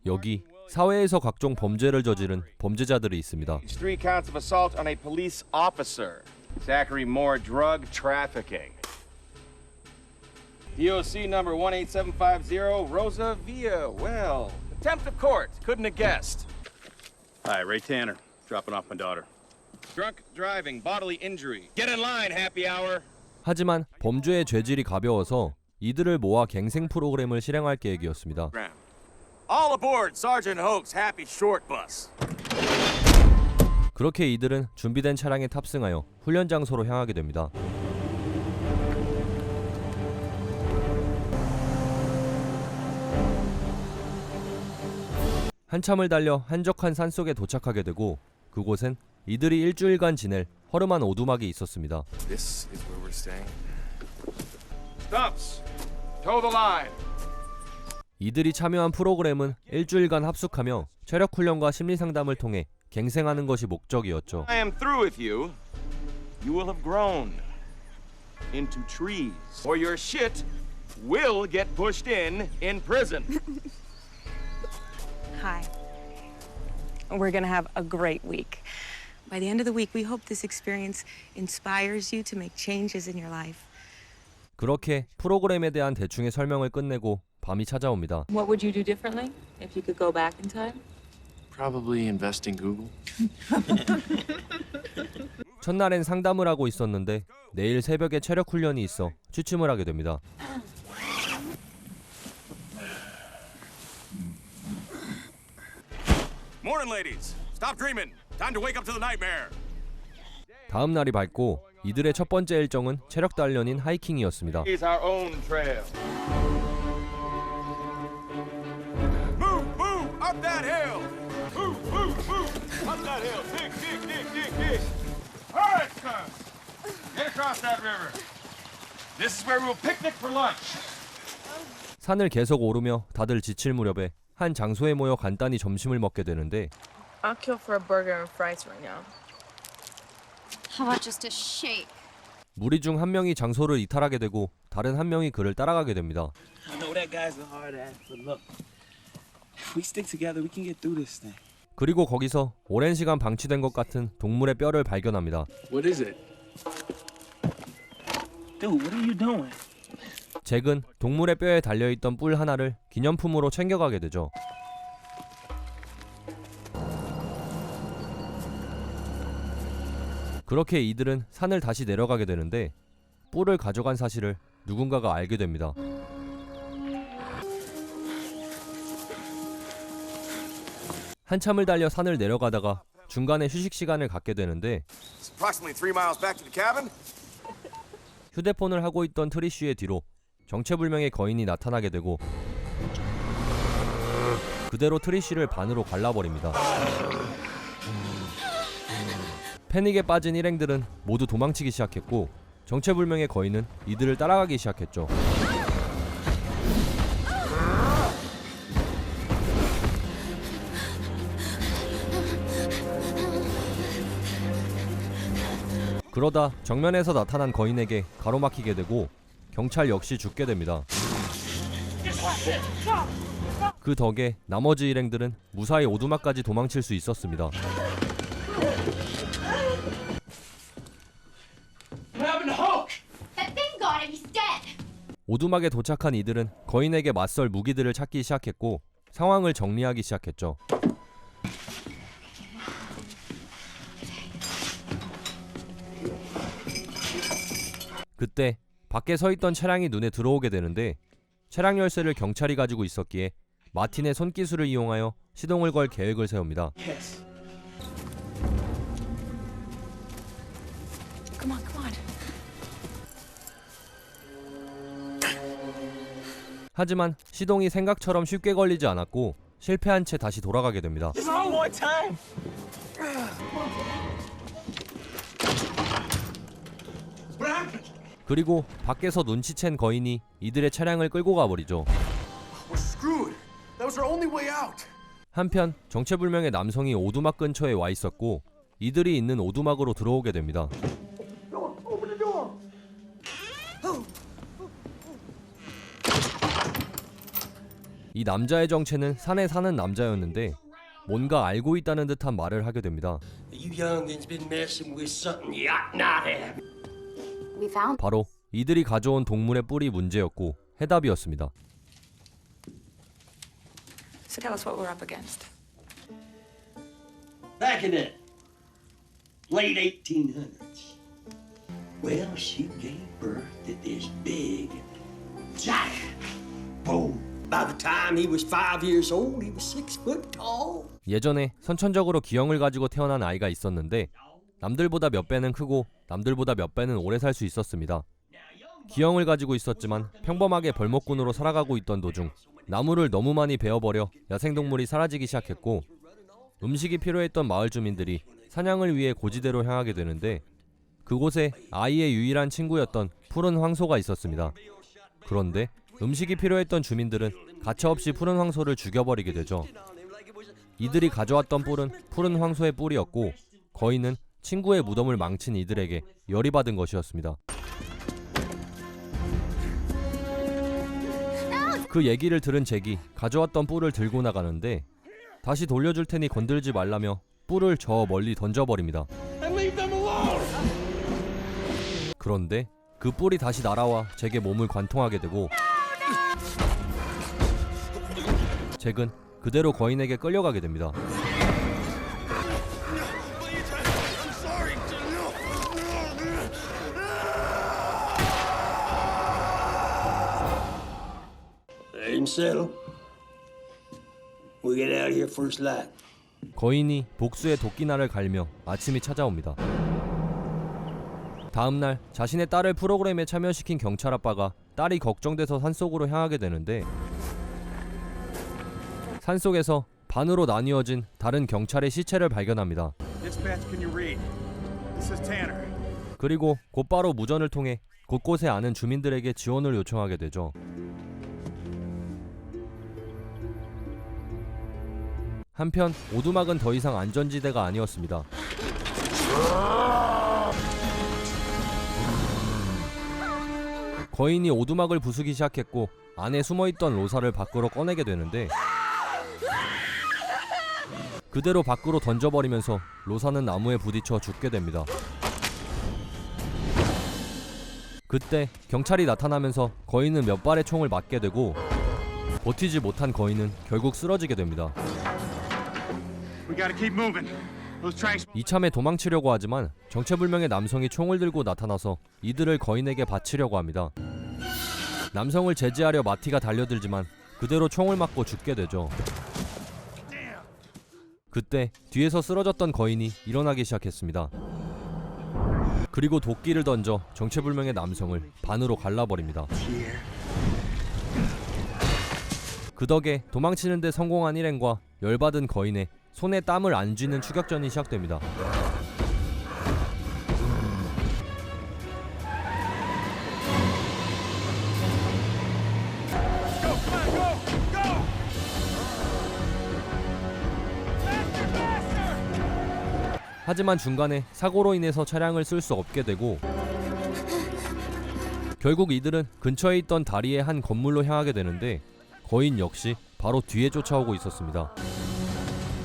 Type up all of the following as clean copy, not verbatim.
여기 사회에서 각종 범죄를 저지른 범죄자들이 있습니다. Three counts of assault on a police officer. Zachary Moore, drug trafficking. DOC number 18750, Rosa Villa. Well, contempt of court. Couldn't have guessed. Hi, Ray Tanner. Dropping off my daughter. Drunk driving, bodily injury. Get in line, happy hour. 하지만 범죄의 죄질이 가벼워서 이들을 모아 갱생 프로그램을 실행할 계획이었습니다. All aboard, Sergeant Hoke's Happy Short Bus. 그렇게 이들은 준비된 차량에 탑승하여 훈련 장소로 향하게 됩니다. 한참을 달려 한적한 산속에 도착하게 되고 그곳엔 이들이 일주일간 지낼 허름한 오두막이 있었습니다. This is where we're staying. Stumps, toe the line. 이들이 참여한 프로그램은 일주일간 합숙하며 체력 훈련과 심리 상담을 통해 갱생하는 것이 목적이었죠. I am through with you. You will have grown into trees, or your shit will get pushed in prison. Hi. We're gonna have a great week. By the end of the week, we hope this experience inspires you to make changes in your life. 그렇게 프로그램에 대한 대충의 설명을 끝내고 밤이 찾아옵니다. What would you do differently if you could go back in time? Probably invest in Google. 첫날엔 상담을 하고 있었는데 내일 새벽에 체력 훈련이 있어 취침을 하게 됩니다. Morning, ladies. Stop dreaming. Time to wake up to the nightmare. 다음 날이 밝고 이들의 첫 번째 일정은 체력 단련인 하이킹이었습니다. It's our own trail. Move, move, up that hill. Move, move, move, up that hill. Dig, dig, dig, dig, dig. All right, son. Get across that river. This is where we'll picnic for lunch. 산을 계속 오르며 다들 지칠 무렵에 한 장소에 모여 간단히 점심을 먹게 되는데 I'll kill for a burger and fries right now. How about just a shake? 무리 중 한 명이 장소를 이탈하게 되고 다른 한 명이 그를 따라가게 됩니다. I know that guy's a hard ass, but look, if we stick together, we can get through this thing. 그리고 거기서 오랜 시간 방치된 것 같은 동물의 뼈를 발견합니다. What is it? Dude, what are you doing? 잭은 동물의 뼈에 달려있던 뿔 하나를 기념품으로 챙겨가게 되죠. 그렇게 이들은 산을 다시 내려가게 되는데 뿔을 가져간 사실을 누군가가 알게 됩니다. 한참을 달려 산을 내려가다가 중간에 휴식 시간을 갖게 되는데 It's approximately 3 miles back to the cabin. 휴대폰을 하고 있던 트리쉬의 뒤로 정체불명의 거인이 나타나게 되고 그대로 트리쉬를 반으로 갈라버립니다. 패닉에 빠진 일행들은 모두 도망치기 시작했고 정체불명의 거인은 이들을 따라가기 시작했죠. 그러다 정면에서 나타난 거인에게 가로막히게 되고 경찰 역시 죽게 됩니다. 그 덕에 나머지 일행들은 무사히 오두막까지 도망칠 수 있었습니다. That thing got him. He's dead. 오두막에 도착한 이들은 거인에게 맞설 무기들을 찾기 시작했고 상황을 정리하기 시작했죠. 그때 밖에 서 있던 차량이 눈에 들어오게 되는데 차량 열쇠를 경찰이 가지고 있었기에 마틴의 손기술을 이용하여 시동을 걸 계획을 세웁니다. Yes. Come on, come on. 하지만 시동이 생각처럼 쉽게 걸리지 않았고 실패한 채 다시 돌아가게 됩니다. Just one more time. 그리고 밖에서 눈치챈 거인이 이들의 차량을 끌고 가버리죠. We're screwed. That was our only way out. 한편 정체불명의 남성이 오두막 근처에 와 있었고 이들이 있는 오두막으로 들어오게 됩니다. 이 남자의 정체는 산에 사는 남자였는데 뭔가 알고 있다는 듯한 말을 하게 됩니다. You youngins been messing with something you ought not have. We found 바로 이들이 가져온 동물의 뿔이 문제였고 해답이었습니다. So tell us what we're up against. Back in the late 1800s. Well, she gave birth to this big giant. Boom. By the time he was 5 years old, he was 6 foot tall. 예전에 선천적으로 기형을 가지고 태어난 아이가 있었는데 남들보다 몇 배는 크고 남들보다 몇 배는 오래 살 수 있었습니다. 기형을 가지고 있었지만 평범하게 벌목꾼으로 살아가고 있던 도중 나무를 너무 많이 베어버려 야생동물이 사라지기 시작했고 음식이 필요했던 마을 주민들이 사냥을 위해 고지대로 향하게 되는데 그곳에 아이의 유일한 친구였던 푸른 황소가 있었습니다. 그런데 음식이 필요했던 주민들은 가차없이 푸른 황소를 죽여버리게 되죠. 이들이 가져왔던 뿔은 푸른 황소의 뿔이었고 거인은 친구의 무덤을 망친 이들에게 열이 받은 것이었습니다. 그 얘기를 들은 잭이 가져왔던 뿔을 들고 나가는데 다시 돌려줄 테니 건들지 말라며 뿔을 저 멀리 던져버립니다. 그런데 그 뿔이 다시 날아와 잭의 몸을 관통하게 되고 잭은 그대로 거인에게 끌려가게 됩니다. Aim settle. We get out of here first light. 거인이 복수의 도끼날을 갈며 아침이 찾아옵니다. 다음날 자신의 딸을 프로그램에 참여시킨 경찰 아빠가 딸이 걱정돼서 산속으로 향하게 되는데 산속에서 반으로 나뉘어진 다른 경찰의 시체를 발견합니다. Dispatch, can you read? This is Tanner. 그리고 곧바로 무전을 통해 곳곳에 아는 주민들에게 지원을 요청하게 되죠. 한편 오두막은 더 이상 안전지대가 아니었습니다. 거인이 오두막을 부수기 시작했고 안에 숨어있던 로사를 밖으로 꺼내게 되는데 그대로 밖으로 던져버리면서 로사는 나무에 부딪혀 죽게 됩니다. 그때 경찰이 나타나면서 거인은 몇 발의 총을 맞게 되고 버티지 못한 거인은 결국 쓰러지게 됩니다. We gotta keep moving. Those tracks. 이참에 도망치려고 하지만 정체불명의 남성이 총을 들고 나타나서 이들을 거인에게 바치려고 합니다. 남성을 제지하려 마티가 달려들지만 그대로 총을 맞고 죽게 되죠. 그때 뒤에서 쓰러졌던 거인이 일어나기 시작했습니다. 그리고 도끼를 던져 정체불명의 남성을 반으로 갈라버립니다. 그 덕에 도망치는 데 성공한 일행과 열받은 거인의 손에 땀을 안 쥐는 추격전이 시작됩니다. 하지만 중간에 사고로 인해서 차량을 쓸 수 없게 되고 결국 이들은 근처에 있던 다리의 한 건물로 향하게 되는데 거인 역시 바로 뒤에 쫓아오고 있었습니다.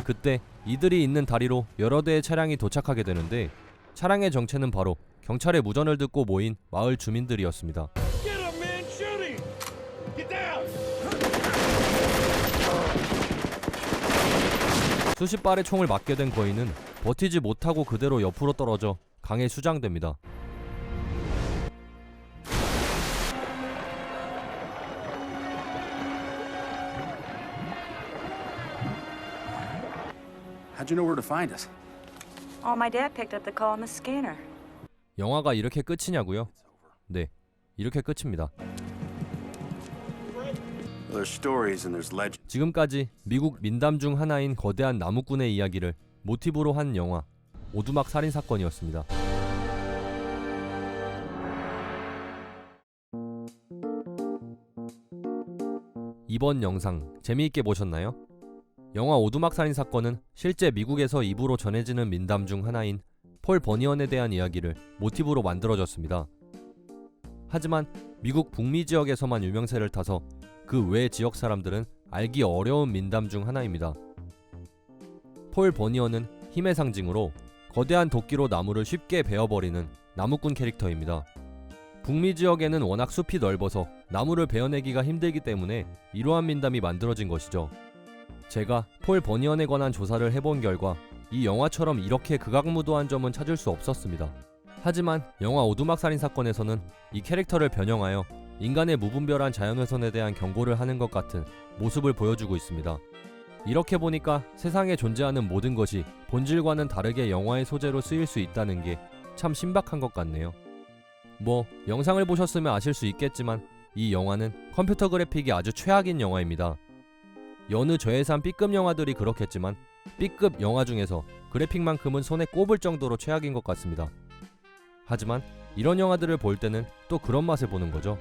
그때 이들이 있는 다리로 여러 대의 차량이 도착하게 되는데 차량의 정체는 바로 경찰의 무전을 듣고 모인 마을 주민들이었습니다. Get him, man! Shoot him! Get down! 수십 발의 총을 맞게 된 거인은 버티지 못하고 그대로 옆으로 떨어져 강에 수장됩니다. How'd you know where to find us? Oh, my dad picked up the call on the scanner. 영화가 이렇게 끝이냐고요? 네, 이렇게 끝입니다. There's stories and there's legends. 지금까지 미국 민담 중 하나인 거대한 나무꾼의 이야기를 모티브로 한 영화 오두막 살인사건이었습니다. 이번 영상 재미있게 보셨나요? 영화 오두막 살인사건은 실제 미국에서 입으로 전해지는 민담 중 하나인 폴 버니언에 대한 이야기를 모티브로 만들어졌습니다. 하지만 미국 북미 지역에서만 유명세를 타서 그 외 지역 사람들은 알기 어려운 민담 중 하나입니다. 폴 버니어는 힘의 상징으로 거대한 도끼로 나무를 쉽게 베어버리는 나무꾼 캐릭터입니다. 북미 지역에는 워낙 숲이 넓어서 나무를 베어내기가 힘들기 때문에 이러한 민담이 만들어진 것이죠. 제가 폴 버니언에 관한 조사를 해본 결과 이 영화처럼 이렇게 극악무도한 점은 찾을 수 없었습니다. 하지만 영화 오두막 살인 사건에서는 이 캐릭터를 변형하여 인간의 무분별한 자연훼손에 대한 경고를 하는 것 같은 모습을 보여주고 있습니다. 이렇게 보니까 세상에 존재하는 모든 것이 본질과는 다르게 영화의 소재로 쓰일 수 있다는 게 참 신박한 것 같네요. 영상을 보셨으면 아실 수 있겠지만 이 영화는 컴퓨터 그래픽이 아주 최악인 영화입니다. 여느 저예산 B급 영화들이 그렇겠지만 B급 영화 중에서 그래픽만큼은 손에 꼽을 정도로 최악인 것 같습니다. 하지만 이런 영화들을 볼 때는 또 그런 맛을 보는 거죠.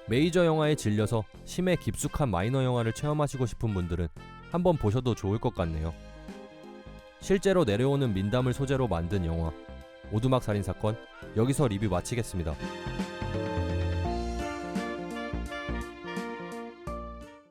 메이저 영화에 질려서 심해 깊숙한 마이너 영화를 체험하시고 싶은 분들은 한번 보셔도 좋을 것 같네요. 실제로 내려오는 민담을 소재로 만든 영화 오두막 살인 사건, 여기서 리뷰 마치겠습니다.